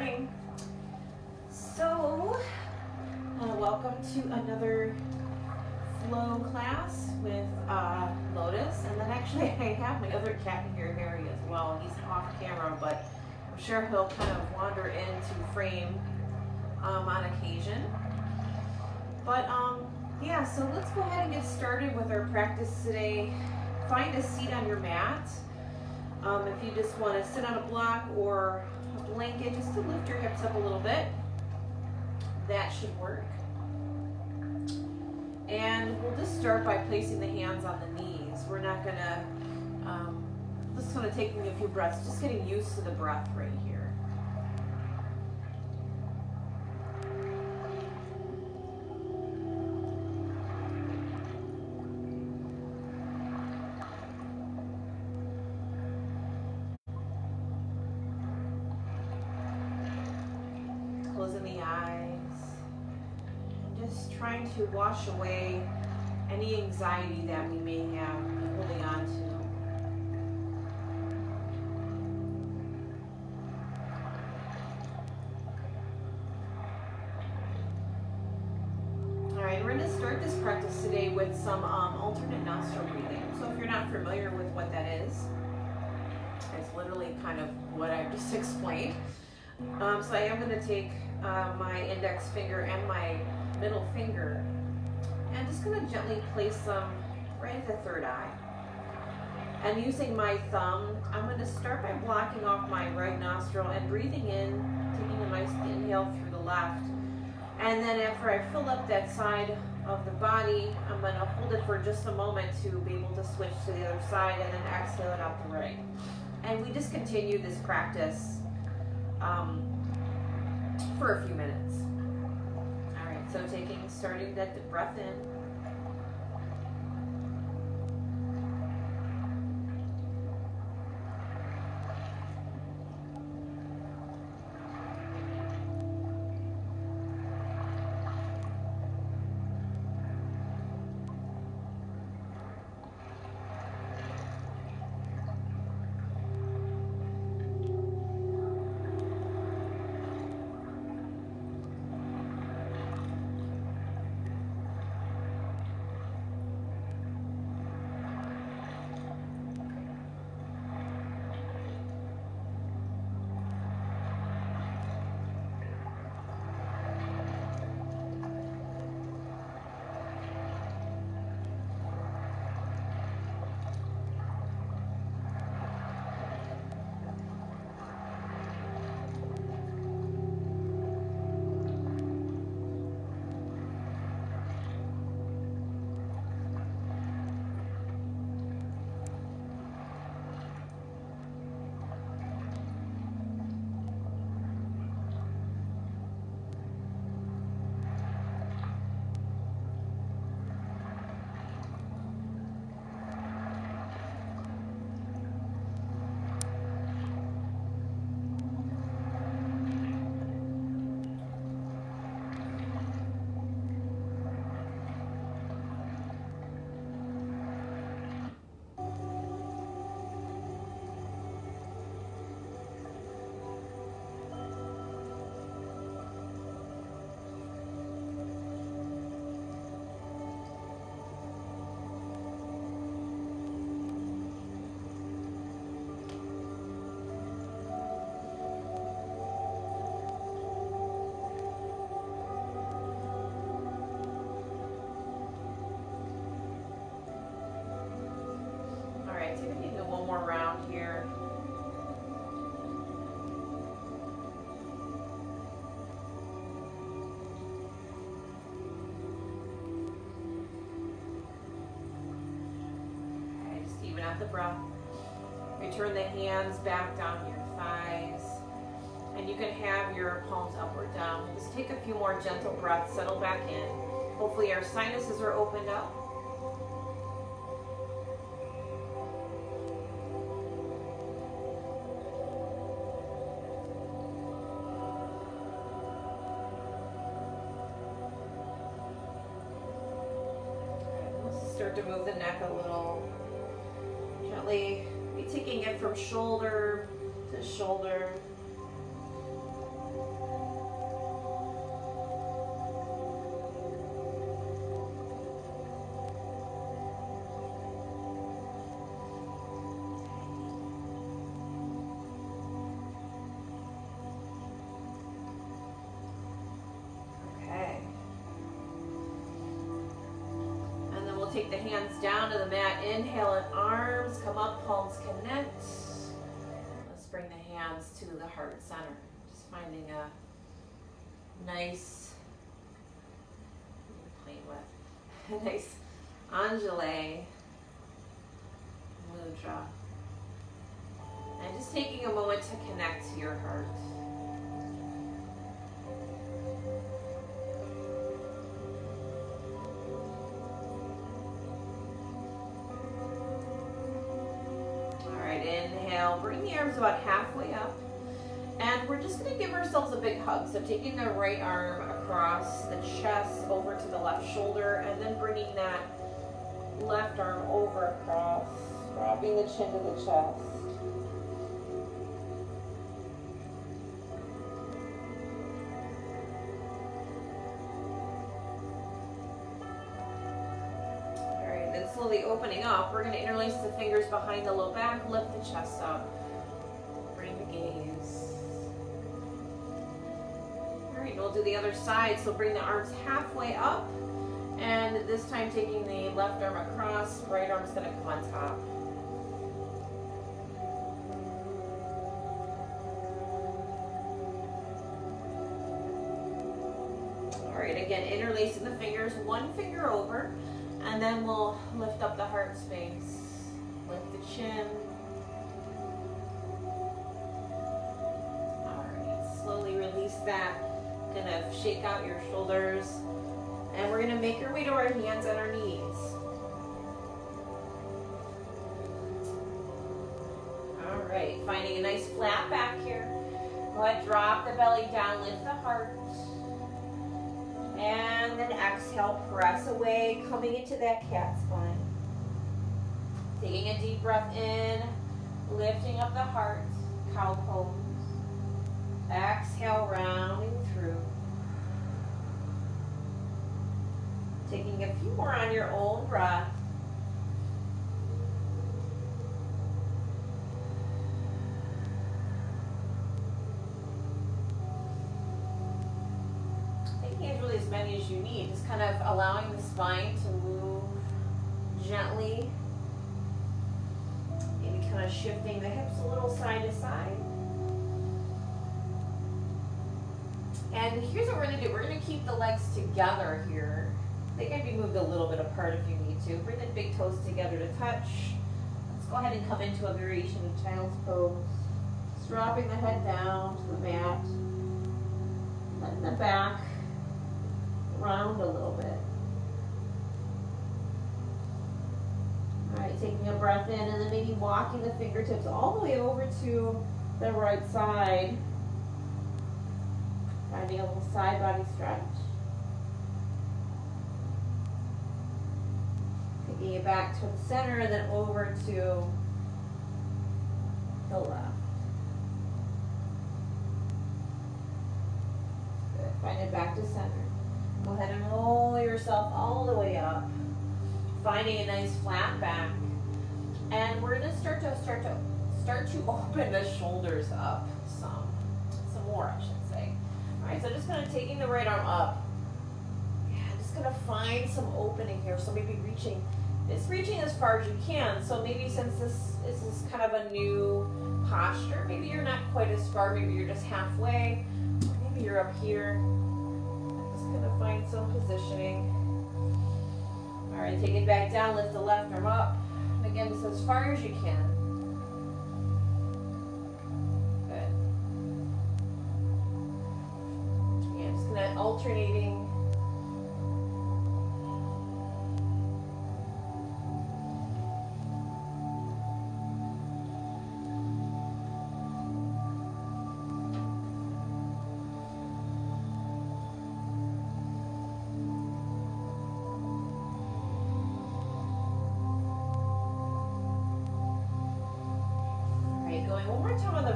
morning. So, welcome to another flow class with Lotus, and then actually I have my other cat here, Harry, as well. He's off camera, but I'm sure he'll kind of wander into frame on occasion. But yeah, so let's go ahead and get started with our practice today. Find a seat on your mat. If you just want to sit on a block or a blanket, just to lift your hips up a little bit, that should work. And we'll just start by placing the hands on the knees. We're not gonna, just kind of taking a few breaths, just getting used to the breath right here. Closing the eyes, and just trying to wash away any anxiety that we may have been holding on to. All right, we're going to start this practice today with some alternate nostril breathing. So if you're not familiar with what that is, it's literally kind of what I just explained. So I am going to take my index finger and my middle finger and just going to gently place them right at the third eye. And using my thumb, I'm going to start by blocking off my right nostril and breathing in, taking a nice inhale through the left. And then after I fill up that side of the body, I'm going to hold it for just a moment to be able to switch to the other side and then exhale it out the right. And we just continue this practice for a few minutes. All right, so starting that breath in. So we're taking one more round here. Okay, just even out the breath. Return the hands back down your thighs. And you can have your palms up or down. Just take a few more gentle breaths, settle back in. Hopefully our sinuses are opened up. Start to move the neck a little. Gently be taking it from shoulder to shoulder. Take the hands down to the mat. Inhale and arms come up, palms connect. Let's bring the hands to the heart center. Just finding a nice, playing with, a nice Anjali mudra. And just taking a moment to connect to your heart. Inhale, bring the arms about halfway up, and we're just going to give ourselves a big hug. So taking the right arm across the chest over to the left shoulder, and then bringing that left arm over across, dropping the chin to the chest. Slowly opening up, we're going to interlace the fingers behind the low back, lift the chest up, bring the gaze. All right, we'll do the other side, so bring the arms halfway up, and this time taking the left arm across, right arm's going to come on top. All right, again, interlacing the fingers, one finger over, and then we'll lift up the heart space, lift the chin. All right, slowly release that. Gonna shake out your shoulders. And we're gonna make our way to our hands and our knees. All right, finding a nice flat back here. Go ahead, drop the belly down, lift the heart. And then exhale, press away, coming into that cat spine. Taking a deep breath in, lifting up the heart, cow pose. Exhale, rounding through. Taking a few more on your own breath. Really as many as you need, just kind of allowing the spine to move gently, maybe kind of shifting the hips a little side to side. And here's what we're going to do. We're going to keep the legs together here. They can be moved a little bit apart if you need to. Bring the big toes together to touch. Let's go ahead and come into a variation of child's pose. Just dropping the head down to the mat, letting the back round a little bit. All right, taking a breath in and then maybe walking the fingertips all the way over to the right side. Finding a little side body stretch. Taking it back to the center and then over to the left. Good. Find it back to center. Go ahead and roll yourself all the way up, finding a nice flat back, and we're going to start to open the shoulders up some more, I should say. All right, so just kind of taking the right arm up, just going to find some opening here. So maybe reaching as far as you can. So maybe since this is kind of a new posture, maybe you're not quite as far. Maybe you're just halfway. Or maybe you're up here. Gonna find some positioning. All right, take it back down, lift the left arm up. And again, just as far as you can. Good. Yeah, just gonna alternating.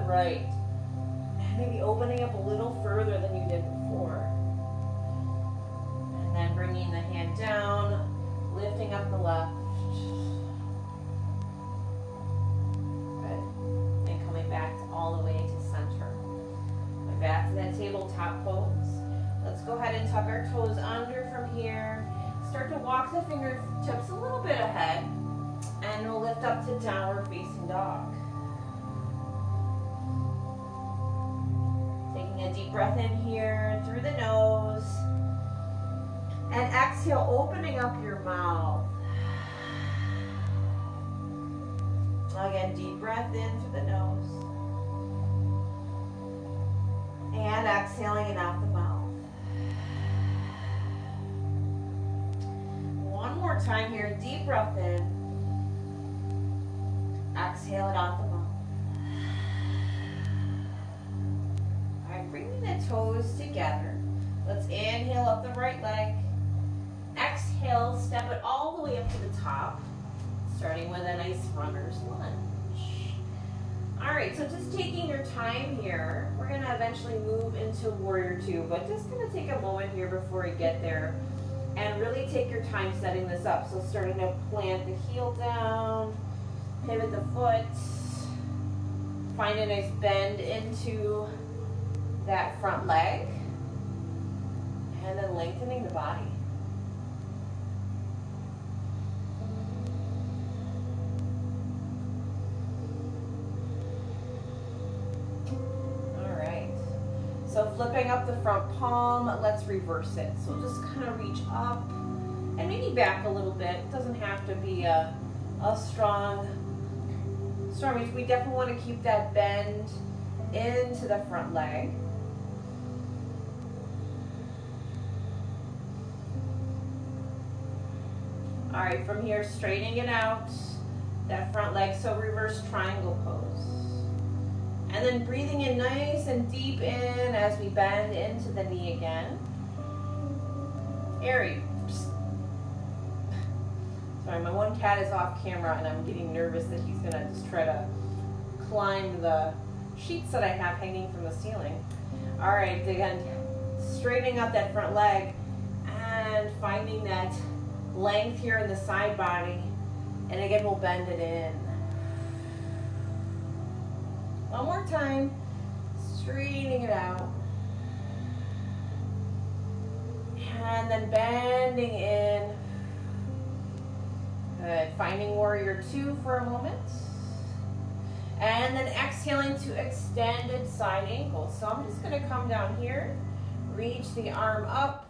Right. Maybe opening up a little further than you did before. And then bringing the hand down, lifting up the left. Good. And coming back all the way to center. Coming back to that tabletop pose. Let's go ahead and tuck our toes under from here. Start to walk the fingertips a little bit ahead. And we'll lift up to downward facing dog. Taking a deep breath in here through the nose. And exhale, opening up your mouth. Again, deep breath in through the nose. And exhaling it out the mouth. One more time here, deep breath in. Exhale it out the mouth. All right, bringing the toes together. Let's inhale up the right leg. Exhale, step it all the way up to the top, starting with a nice runner's lunge. All right, so just taking your time here. We're gonna eventually move into warrior two, but just gonna take a moment here before we get there and really take your time setting this up. So starting to plant the heel down, pivot the foot, find a nice bend into that front leg, and then lengthening the body. All right, so flipping up the front palm, let's reverse it. So just kind of reach up and maybe back a little bit. It doesn't have to be a strong reach. We definitely want to keep that bend into the front leg. All right, from here, straightening it out, that front leg, so reverse triangle pose. And then breathing in nice and deep in as we bend into the knee again. Airy. Sorry, my one cat is off camera and I'm getting nervous that he's gonna just try to climb the sheets that I have hanging from the ceiling. All right, again, straightening out that front leg and finding that length here in the side body. And again, we'll bend it in. One more time, straightening it out. And then bending in. Good, finding warrior two for a moment. And then exhaling to extended side ankle. So I'm just gonna come down here, reach the arm up.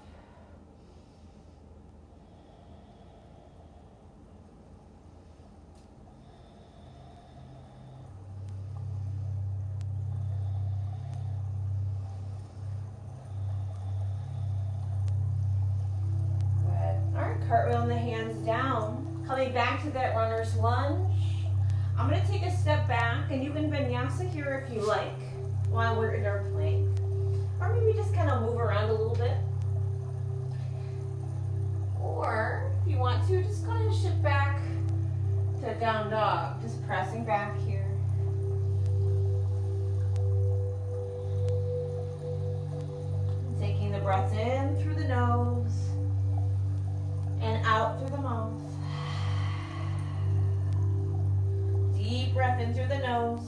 Cartwheeling the hands down, coming back to that runner's lunge. I'm going to take a step back, and you can vinyasa here if you like while we're in our plank. Or maybe just kind of move around a little bit. Or if you want to, just go ahead and shift back to down dog, just pressing back here. Taking the breath in through the nose. And out through the mouth. Deep breath in through the nose.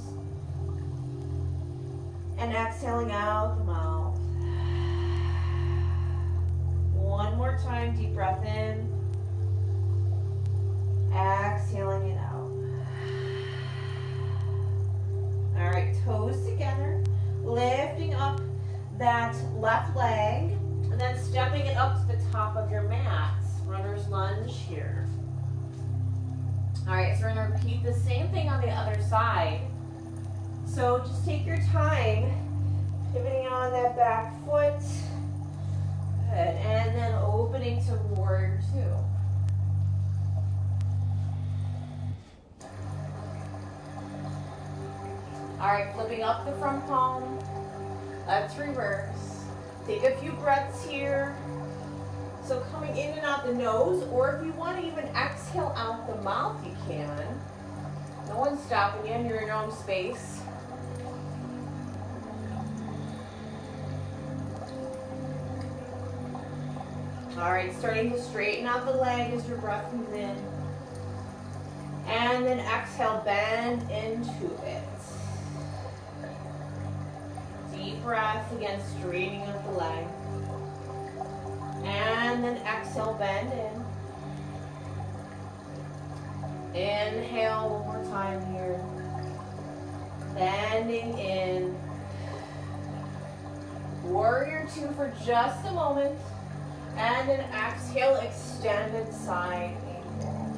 And exhaling out the mouth. One more time, deep breath in. Exhaling it out. All right, toes together. Lifting up that left leg. And then stepping it up to the top of your mat. Runner's lunge here. All right, so we're gonna repeat the same thing on the other side. So just take your time, pivoting on that back foot. Good, and then opening to warrior two. All right, flipping up the front palm. Let's reverse. Take a few breaths here. So coming in and out the nose, or if you want to even exhale out the mouth, you can. No one's stopping you, you're in your own space. All right, starting to straighten out the leg as your breath comes in. And then exhale, bend into it. Deep breath, again, straightening out the leg. And then exhale, bend in. Inhale one more time here. Bending in. Warrior two for just a moment. And then exhale, extended side angle.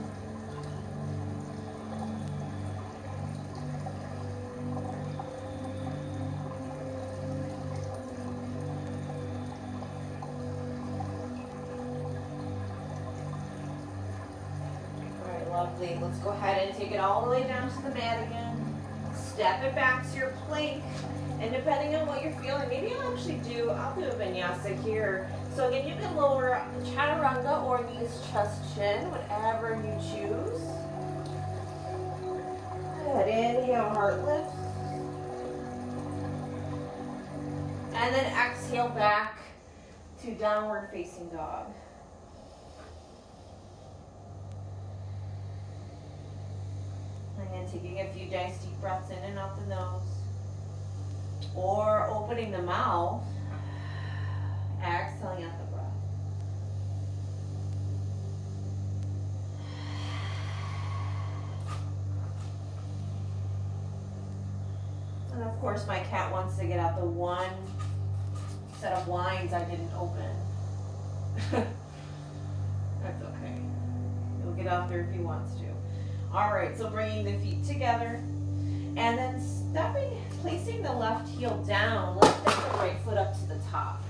All right, lovely. Let's go ahead and take it all the way down to the mat again. Step it back to your plank. And depending on what you're feeling, maybe I'll do a vinyasa here. So again, you can lower chaturanga or knees, chest, chin, whatever you choose. Good, inhale, heart lift. And then exhale back to downward facing dog. Again, taking a few nice deep breaths in and out the nose. Or opening the mouth, exhaling out the breath. And of course, my cat wants to get out the one set of blinds I didn't open. That's okay. He'll get out there if he wants to. All right, so bringing the feet together. And then placing the left heel down, lifting the right foot up to the top.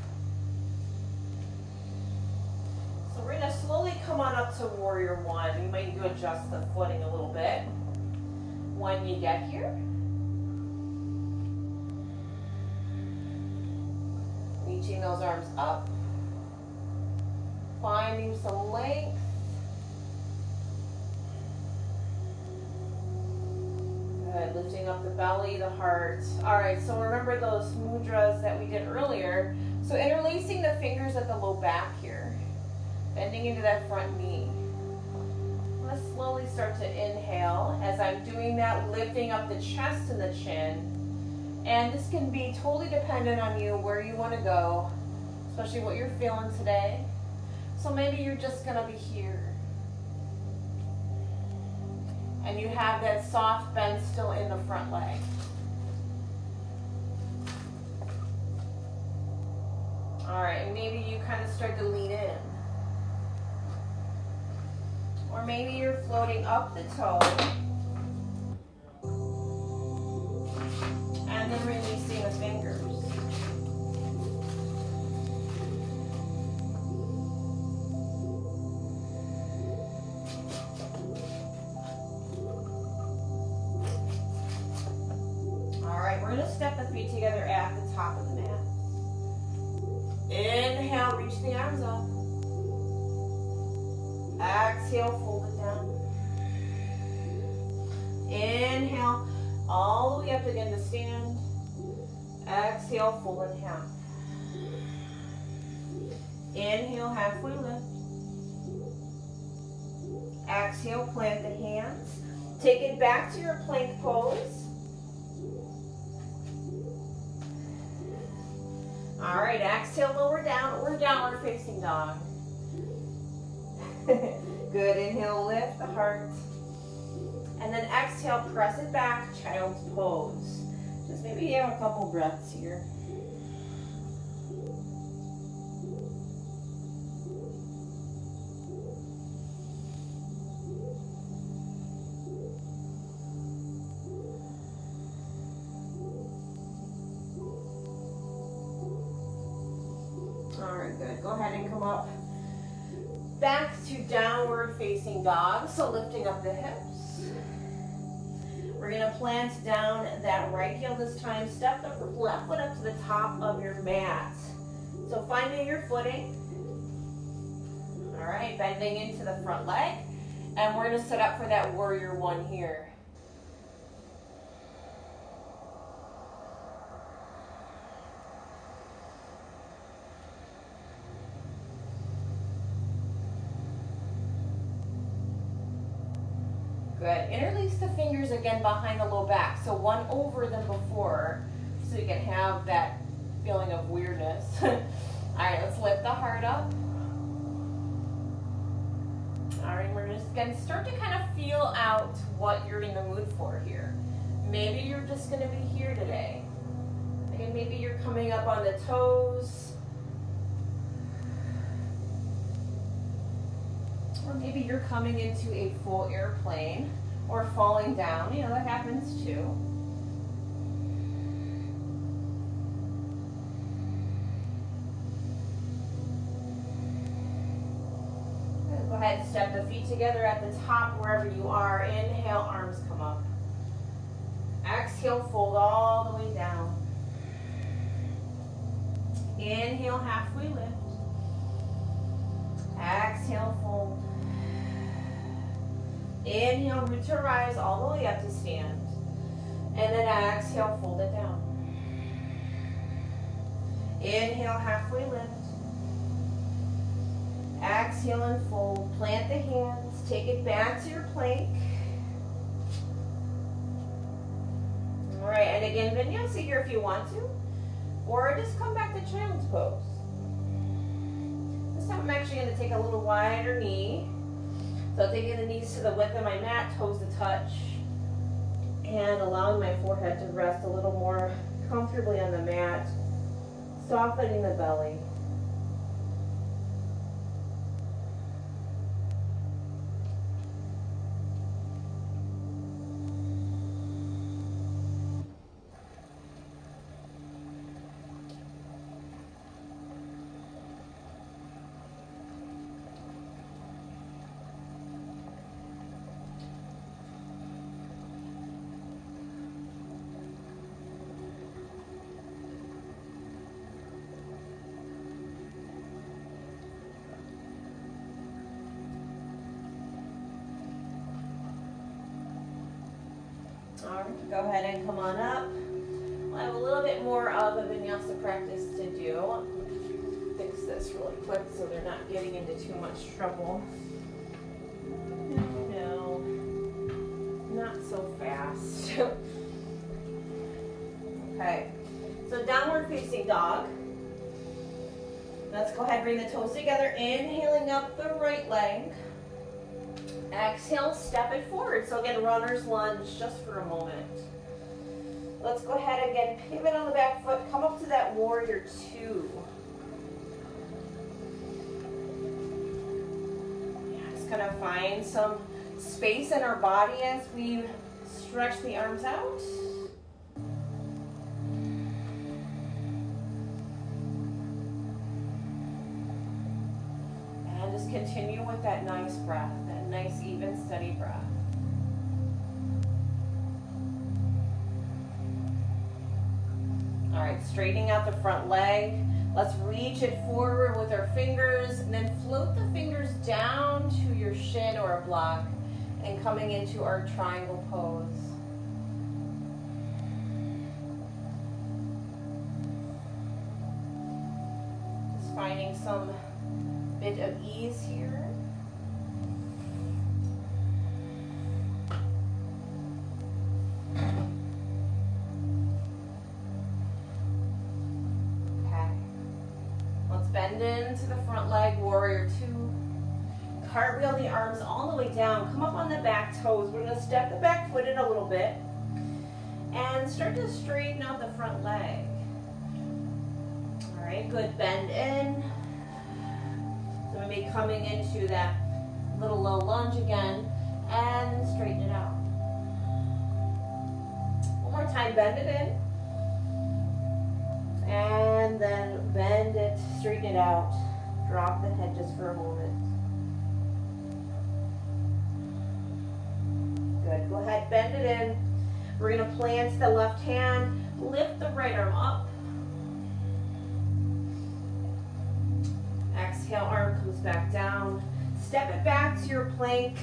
So we're gonna slowly come on up to warrior one. You might need to adjust the footing a little bit when you get here. Reaching those arms up, finding some length. Good, lifting up the belly, the heart. All right, so remember those mudras that we did earlier. So interlacing the fingers at the low back here. Bending into that front knee. Let's slowly start to inhale. As I'm doing that, lifting up the chest and the chin. And this can be totally dependent on you, where you want to go, especially what you're feeling today. So maybe you're just going to be here. And you have that soft bend still in the front leg. All right, and maybe you kind of start to lean in. Or maybe you're floating up the toe. And then releasing the fingers. We're going to step the feet together at the top of the mat. Inhale, reach the arms up. Exhale, fold it down. Inhale, all the way up again to stand. Exhale, fold in half. Inhale, halfway lift. Exhale, plant the hands. Take it back to your plank pose. All right, exhale, lower down or downward facing dog. Good, inhale, lift the heart. And then exhale, press it back, child's pose. Just maybe have a couple breaths here. All right, good. Go ahead and come up back to downward facing dog. So lifting up the hips. We're going to plant down that right heel this time. Step the left foot up to the top of your mat. So finding your footing. All right, bending into the front leg. And we're going to set up for that warrior one here. Good. Interlace the fingers again behind the low back. So one over than before, so you can have that feeling of weirdness. All right, let's lift the heart up. All right, we're just going to start to kind of feel out what you're in the mood for here. Maybe you're just going to be here today. And maybe you're coming up on the toes. Or maybe you're coming into a full airplane or falling down. You know, that happens too. Go ahead and step the feet together at the top wherever you are. Inhale, arms come up. Exhale, fold all the way down. Inhale, halfway lift. Exhale, fold. Inhale, root to rise all the way up to stand. And then exhale, fold it down. Inhale, halfway lift. Exhale and fold. Plant the hands. Take it back to your plank. All right, and again, vinyasa here if you want to. Or just come back to child's pose. This time I'm actually going to take a little wider knee. So taking the knees to the width of my mat, toes to touch, and allowing my forehead to rest a little more comfortably on the mat, softening the belly. All right, go ahead and come on up. We'll have a little bit more of a vinyasa practice to do. I'll fix this really quick so they're not getting into too much trouble. No, not so fast. Okay, so downward facing dog. Let's go ahead and bring the toes together, inhaling up the right leg. Exhale, step it forward. So again, runner's lunge just for a moment. Let's go ahead and again, pivot on the back foot, come up to that warrior two. Yeah, just kind of find some space in our body as we stretch the arms out. And just continue with that nice breath. Nice, even, steady breath. All right, straightening out the front leg. Let's reach it forward with our fingers and then float the fingers down to your shin or a block and coming into our triangle pose. Just finding some bit of ease here. Bend into the front leg, warrior two. Cartwheel the arms all the way down. Come up on the back toes. We're going to step the back foot in a little bit and start to straighten out the front leg. All right, good. Bend in. So we'll be coming into that little low lunge again and straighten it out. One more time, bend it in. And then bend it, straighten it out. Drop the head just for a moment. Good, go ahead, bend it in. We're gonna plant the left hand, lift the right arm up. Exhale, arm comes back down. Step it back to your plank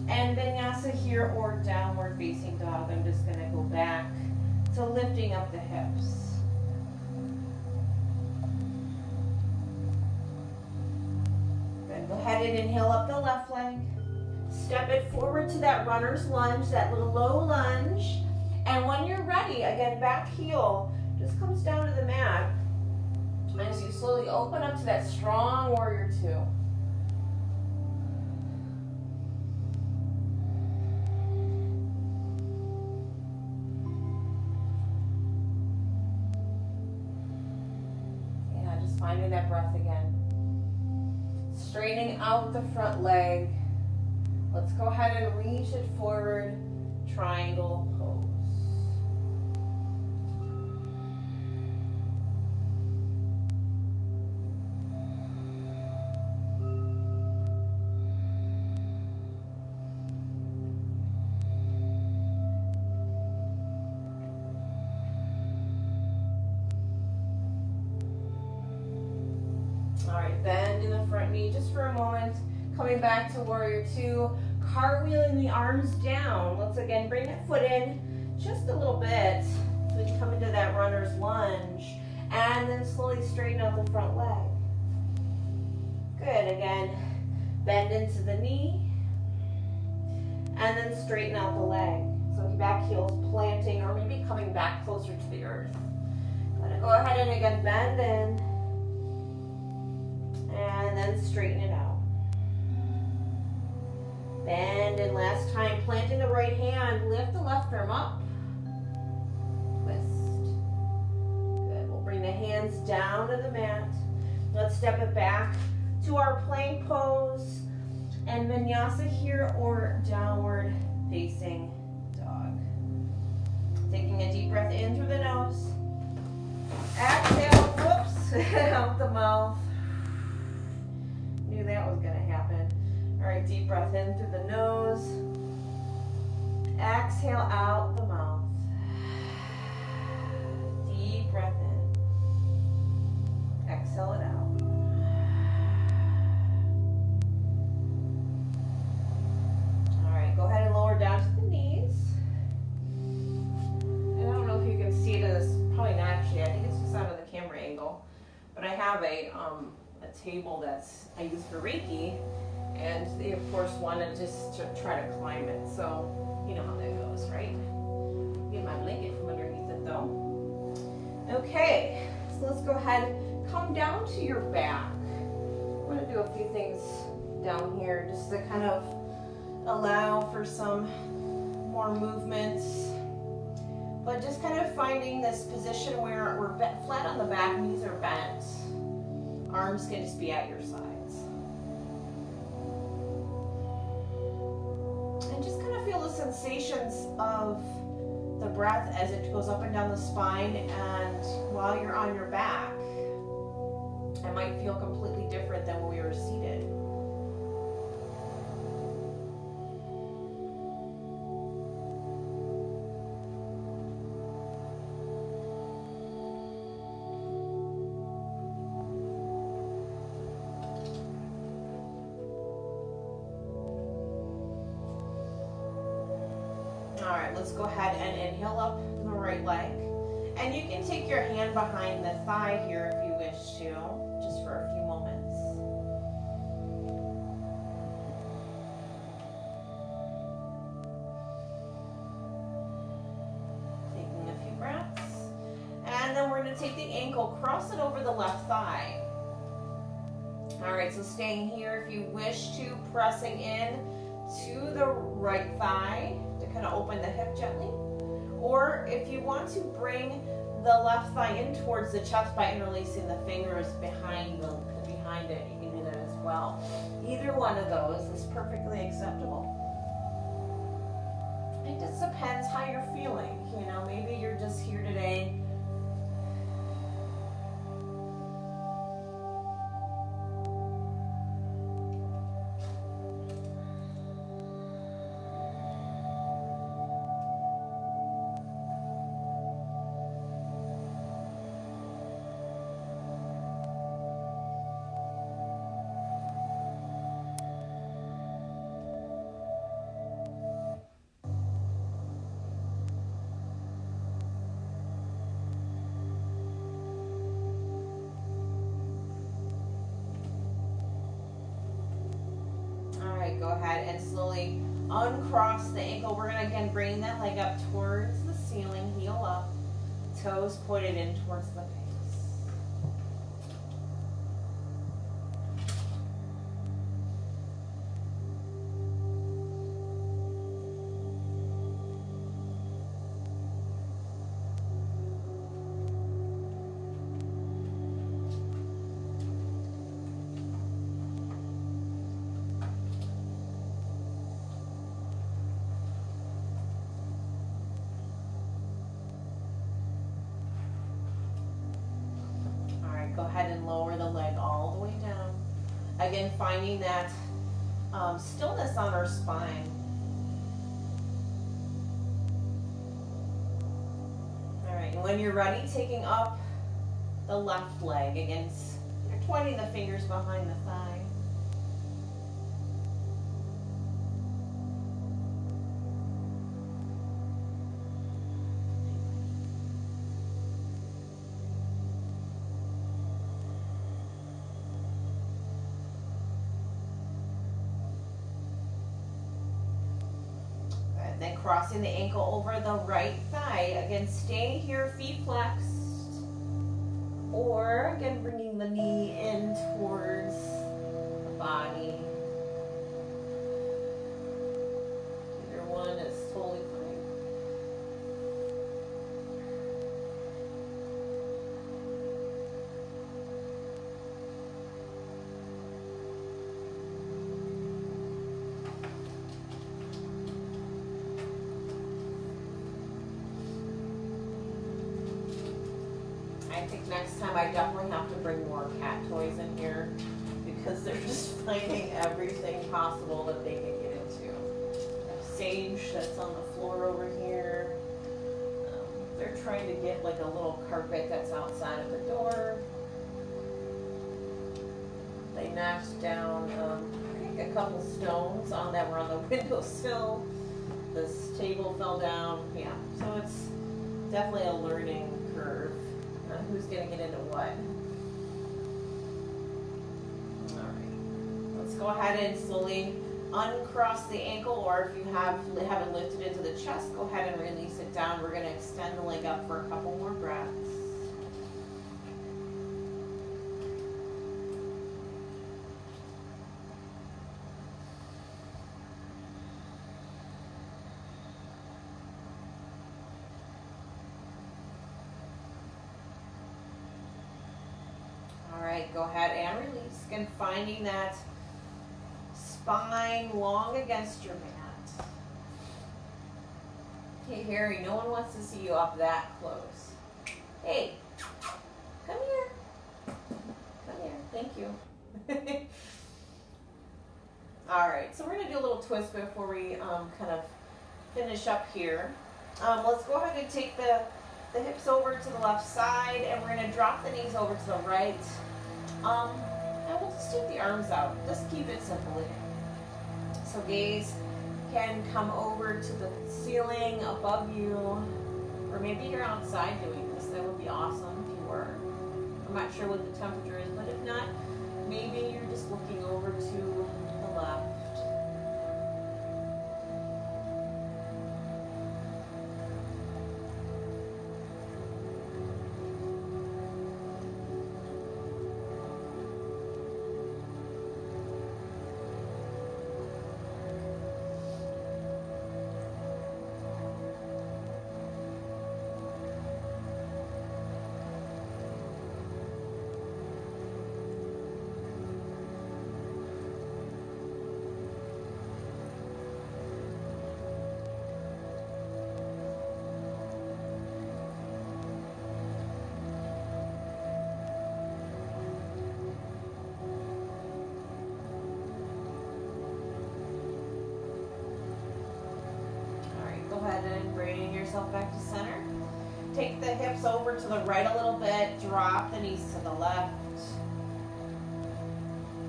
and vinyasa here or downward facing dog. I'm just gonna go back to lifting up the hips. Go ahead and inhale up the left leg. Step it forward to that runner's lunge, that little low lunge. And when you're ready, again, back heel just comes down to the mat. And as you slowly open up to that strong warrior two. Yeah, just finding that breath again. Straightening out the front leg. Let's go ahead and reach it forward, triangle pose. All right, bend in the front knee just for a moment. Coming back to warrior two, cartwheeling the arms down. Let's again bring that foot in just a little bit so we can come into that runner's lunge and then slowly straighten out the front leg. Good, again, bend into the knee and then straighten out the leg. So back heel's planting or maybe coming back closer to the earth. Go ahead and again bend in and then straighten it out. Bend, and last time, planting the right hand, lift the left arm up, twist. Good, we'll bring the hands down to the mat. Let's step it back to our plank pose and vinyasa here or downward facing dog. Taking a deep breath in through the nose. Exhale, whoops, out the mouth. Knew that was gonna happen. All right, deep breath in through the nose. Exhale out the mouth. Deep breath in. Exhale it out. All right, go ahead and lower down to the knees. And I don't know if you can see it in this, probably not actually, I think it's just out of the camera angle. But I have a table that's I use for Reiki. And they, of course, wanted just to try to climb it. So, you know how that goes, right? Get my blanket from underneath it, though. Okay, so let's go ahead. Come down to your back. I'm going to do a few things down here just to kind of allow for some more movements. But just kind of finding this position where we're flat on the back, knees are bent. Arms can just be at your sides. And just kind of feel the sensations of the breath as it goes up and down the spine, and while you're on your back, it might feel completely different than when we were seated. All right, let's go ahead and inhale up the right leg. And you can take your hand behind the thigh here if you wish to, just for a few moments. Taking a few breaths. And then we're going to take the ankle, cross it over the left thigh. All right, so staying here if you wish to, pressing in to the right thigh to kind of open the hip gently. Or if you want to bring the left thigh in towards the chest by interlacing the fingers behind it, you can do that as well. Either one of those is perfectly acceptable. It just depends how you're feeling. You know, maybe you're just here today. right, go ahead and slowly uncross the ankle. We're gonna again bring that leg up towards the ceiling, heel up, toes pointed in towards the face. Go ahead and lower the leg all the way down. Again, finding that stillness on our spine. All right, and when you're ready, taking up the left leg. Again, you're twining the fingers behind the thigh. Then crossing the ankle over the right thigh. Again, stay here, feet flexed. Or, again, bringing the knee in towards the body. Either one is totally fine. I think next time I definitely have to bring more cat toys in here because they're just finding everything possible that they can get into. Sage that's on the floor over here. They're trying to get like a little carpet that's outside of the door. They knocked down I think a couple stones that were on the windowsill. This table fell down. Yeah, so it's definitely a learning curve. Who's going to get into what? All right. Let's go ahead and slowly uncross the ankle, or if you haven't lifted into the chest, go ahead and release it down. We're going to extend the leg up for a couple more breaths. Go ahead and release. Again, finding that spine long against your mat. Hey, Harry, no one wants to see you up that close. Hey, come here. Come here. Thank you. All right, so we're going to do a little twist before we kind of finish up here. Let's go ahead and take the hips over to the left side, and we're going to drop the knees over to the right. And we'll just take the arms out. Just keep it simple. So gaze can come over to the ceiling above you, or maybe you're outside doing this. That would be awesome if you were. I'm not sure what the temperature is, but if not, maybe you're just looking over to the left. Back to center. Take the hips over to the right a little bit. Drop the knees to the left.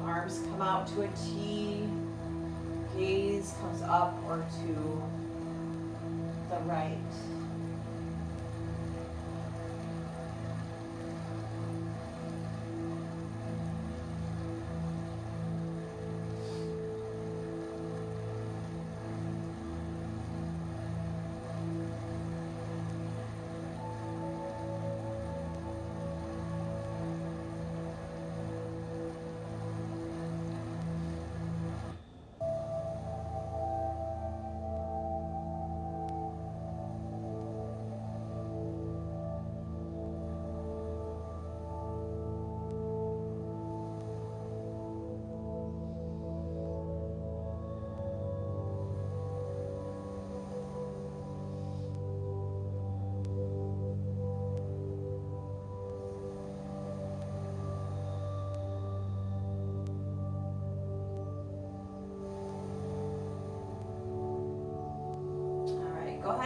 Arms come out to a T. Gaze comes up or to the right.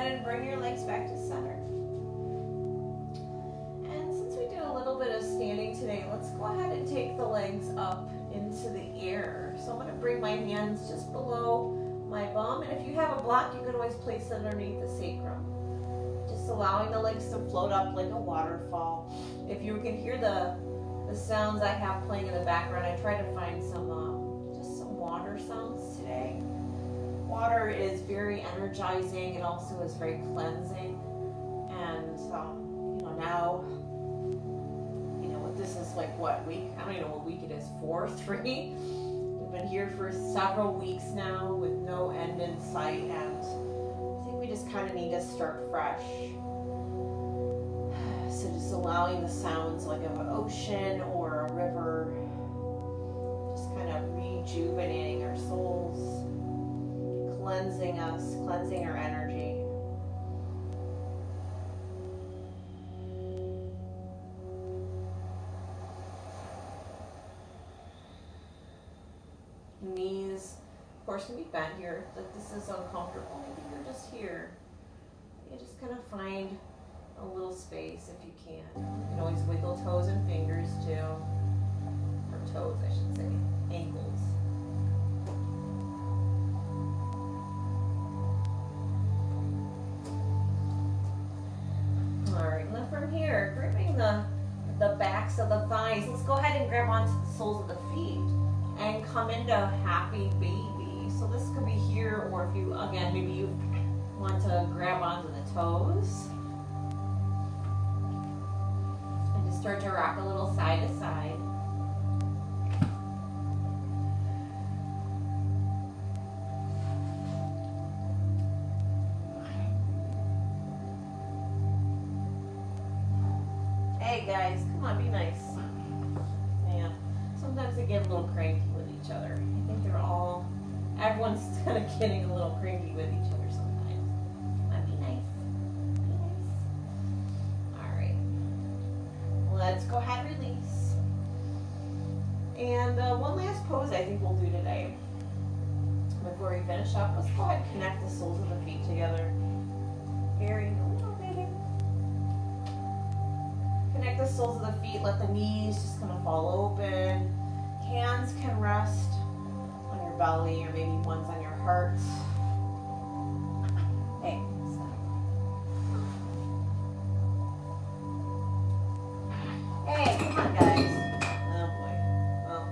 ahead and bring your legs back to center. And since we did a little bit of standing today, let's go ahead and take the legs up into the air. So I'm going to bring my hands just below my bum, and if you have a block, you can always place it underneath the sacrum. Just allowing the legs to float up like a waterfall. If you can hear the sounds I have playing in the background, I tried to find some just some water sounds today. Water is very energizing. It also is very cleansing. And now, this is like what week? I don't even know what week it is. 4, 3. We've been here for several weeks now with no end in sight, and I think we just kind of need to start fresh. So just allowing the sounds like of an ocean or a river, just kind of rejuvenating our souls, cleansing us, cleansing our energy. Knees, of course, can be bent here. If this is uncomfortable, maybe you're just here. You just kind of find a little space if you can. You can always wiggle toes and fingers too. Or toes, I should say. Ankles. Alright, now from here, gripping the backs of the thighs, let's go ahead and grab onto the soles of the feet and come into happy baby. So this could be here, or if you, again, maybe you want to grab onto the toes. And just start to rock a little side to side. Hey guys, come on, be nice. Yeah. Sometimes they get a little cranky with each other. I think everyone's kind of getting a little cranky with each other sometimes. Be nice. Be nice. All right. Let's go ahead and release. And one last pose I think we'll do today. Before we finish up, let's go ahead and connect the soles of the feet together. Here you go, baby. Connect the soles of the feet. Let the knees just kind of fall open. Hands can rest on your belly, or maybe one's on your heart. Hey, stop. Hey, come on, guys. Oh boy. Well,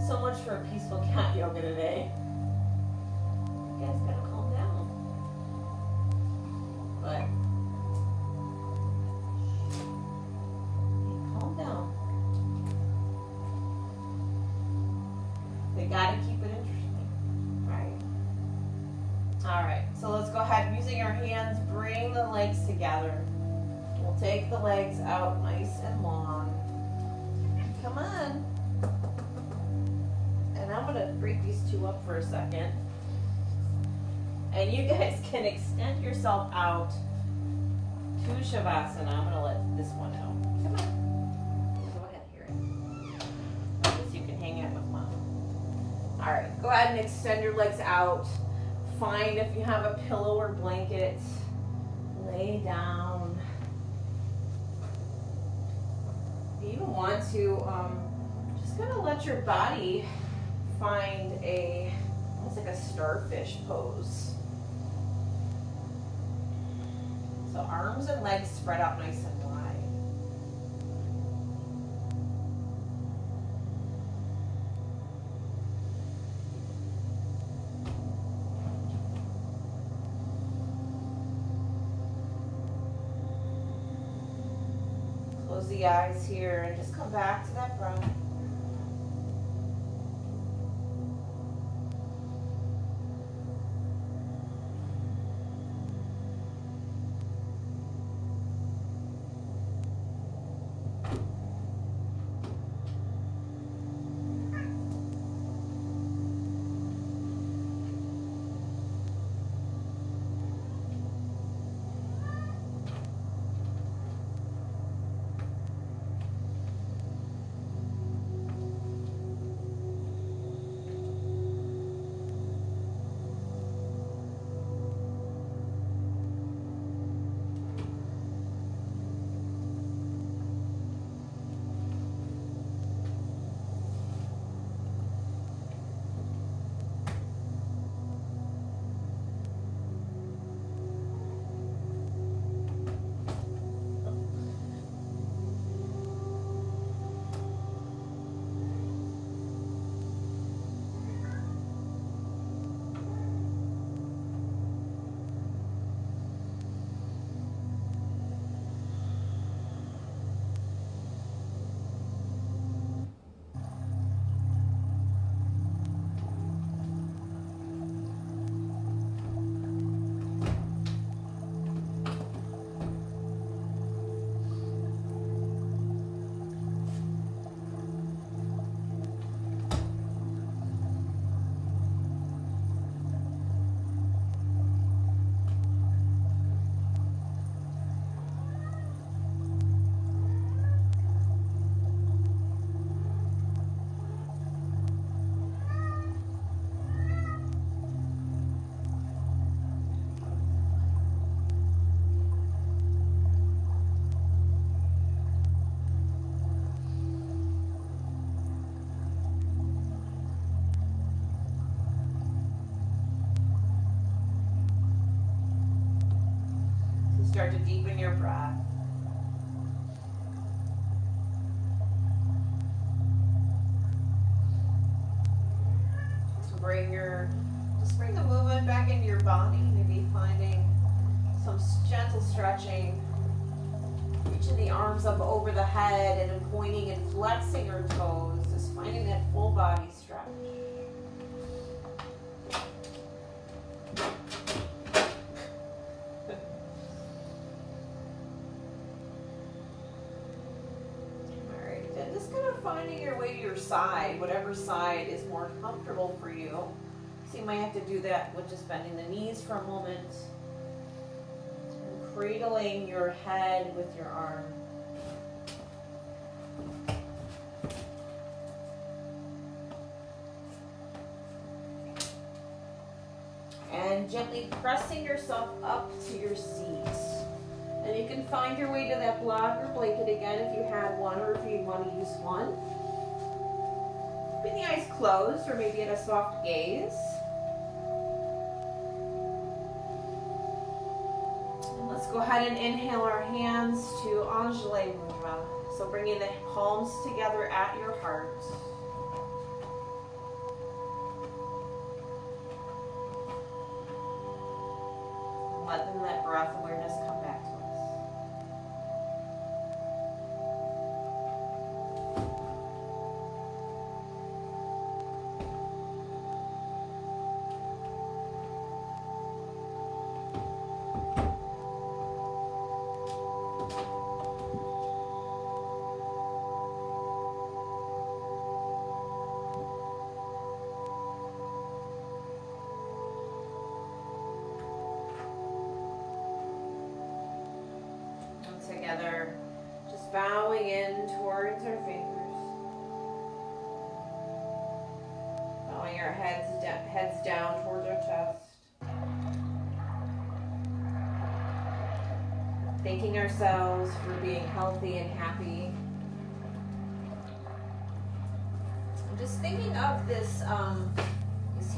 so much for a peaceful cat yoga today. You guys gotta calm down. But gotta keep it interesting, right? All right, so let's go ahead, using our hands, bring the legs together. We'll take the legs out nice and long. Come on. And I'm gonna break these two up for a second. And you guys can extend yourself out to Shavasana. I'm gonna let this one out. Come on. Go ahead, hear it. So you can hang out with Mom. All right, go ahead and extend your legs out. Find if you have a pillow or blanket. Lay down. If you even want to, just kind of let your body find almost like a starfish pose. So arms and legs spread out nice and wide. Close the eyes here and just come back to that breath. start to deepen your breath. Just bring the movement back into your body, maybe finding some gentle stretching. Reaching the arms up over the head and then pointing and flexing your toes, just finding that full body stretch. Alright, then just kind of finding your way to your side, whatever side is more comfortable for you. So you might have to do that with just bending the knees for a moment. Cradling your head with your arm. And gently pressing yourself up to your seat. And you can find your way to that block or blanket again if you had one or if you want to use one. Keeping the eyes closed or maybe at a soft gaze. Go ahead and inhale our hands to Anjali Mudra. So bringing the palms together at your heart. Let that breath awareness come back to us. Together, just bowing in towards our fingers, bowing our heads down towards our chest, thanking ourselves for being healthy and happy. I'm just thinking of this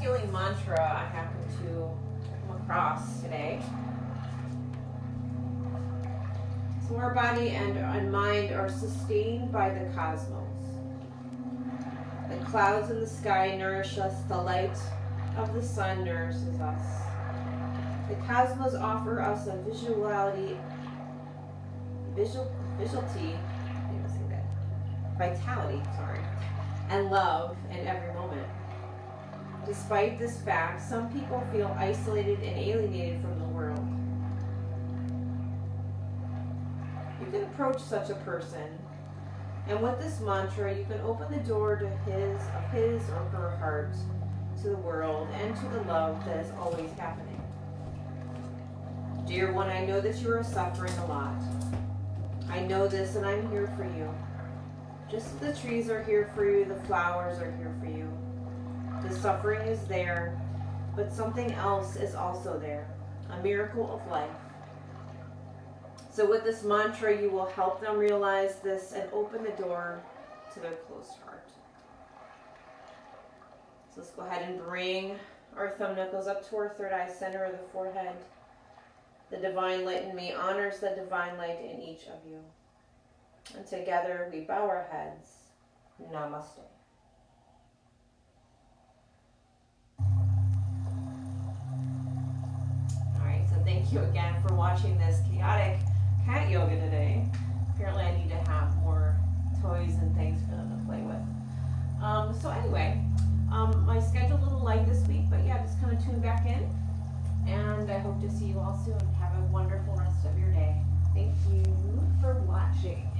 healing mantra I happened to come across today. So our body and mind are sustained by the cosmos. The clouds in the sky nourish us. The light of the sun nourishes us. The cosmos offer us a vitality, and love in every moment. Despite this fact, some people feel isolated and alienated from the world. You can approach such a person, and with this mantra, you can open the door to his or her heart, to the world, and to the love that is always happening. Dear one, I know that you are suffering a lot. I know this, and I'm here for you. Just as the trees are here for you, the flowers are here for you. The suffering is there, but something else is also there, a miracle of life. So with this mantra, you will help them realize this and open the door to their closed heart. So let's go ahead and bring our thumb knuckles up to our third eye center of the forehead. The divine light in me honors the divine light in each of you. And together we bow our heads. Namaste. Alright, so thank you again for watching this chaotic cat yoga today. Apparently I need to have more toys and things for them to play with. So anyway, my schedule's a little light this week, but yeah, just kind of tune back in. And I hope to see you all soon. Have a wonderful rest of your day. Thank you for watching.